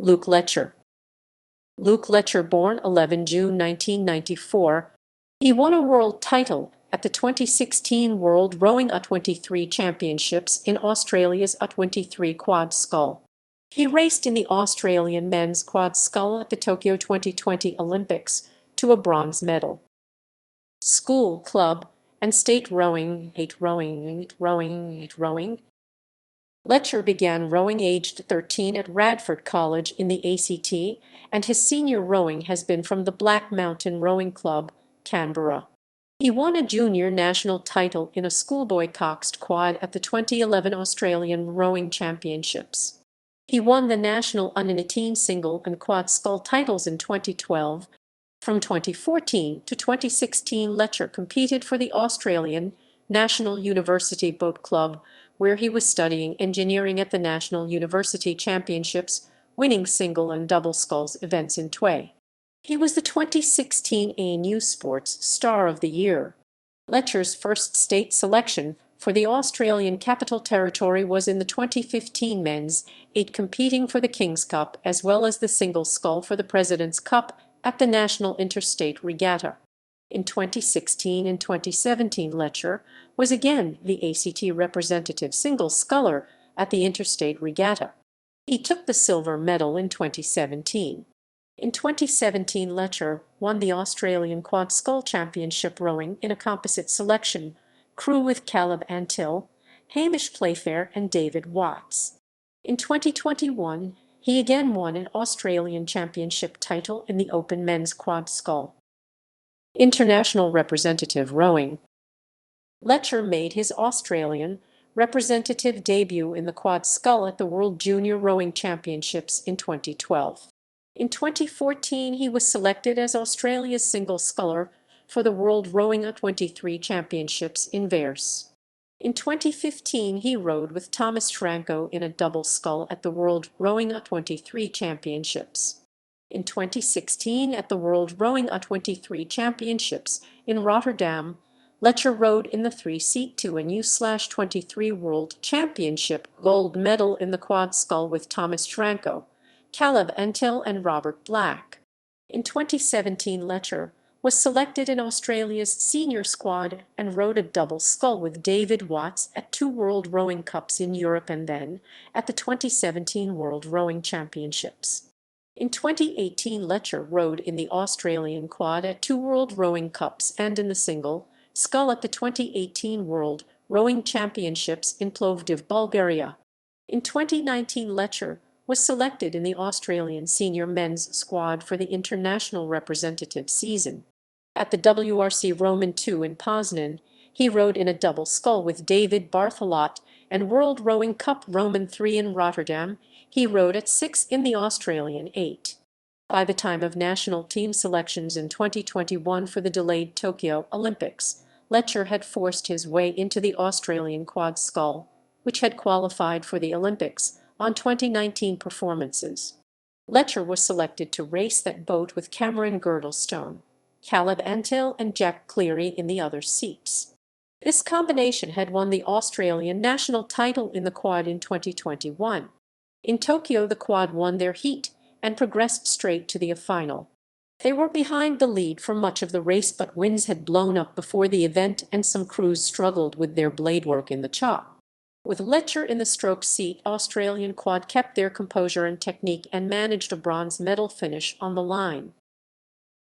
Luke Letcher. Luke Letcher, born 11 June 1994, he won a world title at the 2016 World Rowing U23 Championships in Australia's U23 quad scull. He raced in the Australian men's quad scull at the Tokyo 2020 Olympics to a bronze medal. School, club, and state rowing. Letcher began rowing aged 13 at Radford College in the ACT, and his senior rowing has been from the Black Mountain Rowing Club, Canberra. He won a junior national title in a schoolboy coxed quad at the 2011 Australian Rowing Championships. He won the national under-18 single and quad scull titles in 2012. From 2014 to 2016, Letcher competed for the Australian National University Boat Club, where he was studying engineering at the National University Championships, winning single and double sculls events in Tway. He was the 2016 ANU Sports Star of the Year. Letcher's first state selection for the Australian Capital Territory was in the 2015 Men's 8 competing for the King's Cup as well as the single scull for the President's Cup at the National Interstate Regatta. In 2016 and 2017, Letcher was again the ACT representative single sculler at the Interstate Regatta. He took the silver medal in 2017. In 2017, Letcher won the Australian Quad Scull Championship rowing in a composite selection crew with Caleb Antill, Hamish Playfair, and David Watts. In 2021, he again won an Australian Championship title in the Open Men's Quad Scull. International representative rowing. Letcher made his Australian representative debut in the quad scull at the World Junior Rowing Championships in 2012. In 2014, he was selected as Australia's single sculler for the World Rowing U23 Championships in Verse. In 2015, he rowed with Thomas Franco in a double scull at the World Rowing U23 Championships. In 2016, at the World Rowing U23 Championships in Rotterdam, Letcher rowed in the 3-seat 2NU/23 World Championship gold medal in the quad scull with Thomas Franco, Caleb Antill, and Robert Black. In 2017, Letcher was selected in Australia's senior squad and rowed a double scull with David Watts at 2 World Rowing Cups in Europe and then at the 2017 World Rowing Championships. In 2018, Letcher rowed in the Australian quad at 2 World Rowing Cups and in the single scull at the 2018 World Rowing Championships in Plovdiv, Bulgaria. In 2019, Letcher was selected in the Australian senior men's squad for the international representative season. At the WRC Roman 2 in Poznan, he rowed in a double scull with David Barthelot, and World Rowing Cup Roman 3 in Rotterdam, he rowed at 6 in the Australian 8. By the time of national team selections in 2021 for the delayed Tokyo Olympics, Letcher had forced his way into the Australian quad scull, which had qualified for the Olympics on 2019 performances. Letcher was selected to race that boat with Cameron Girdlestone, Caleb Antill, and Jack Cleary in the other seats. This combination had won the Australian national title in the quad in 2021. In Tokyo, the quad won their heat and progressed straight to the final. They were behind the lead for much of the race, but winds had blown up before the event and some crews struggled with their blade work in the chop. With Letcher in the stroke seat, Australian quad kept their composure and technique and managed a bronze medal finish on the line.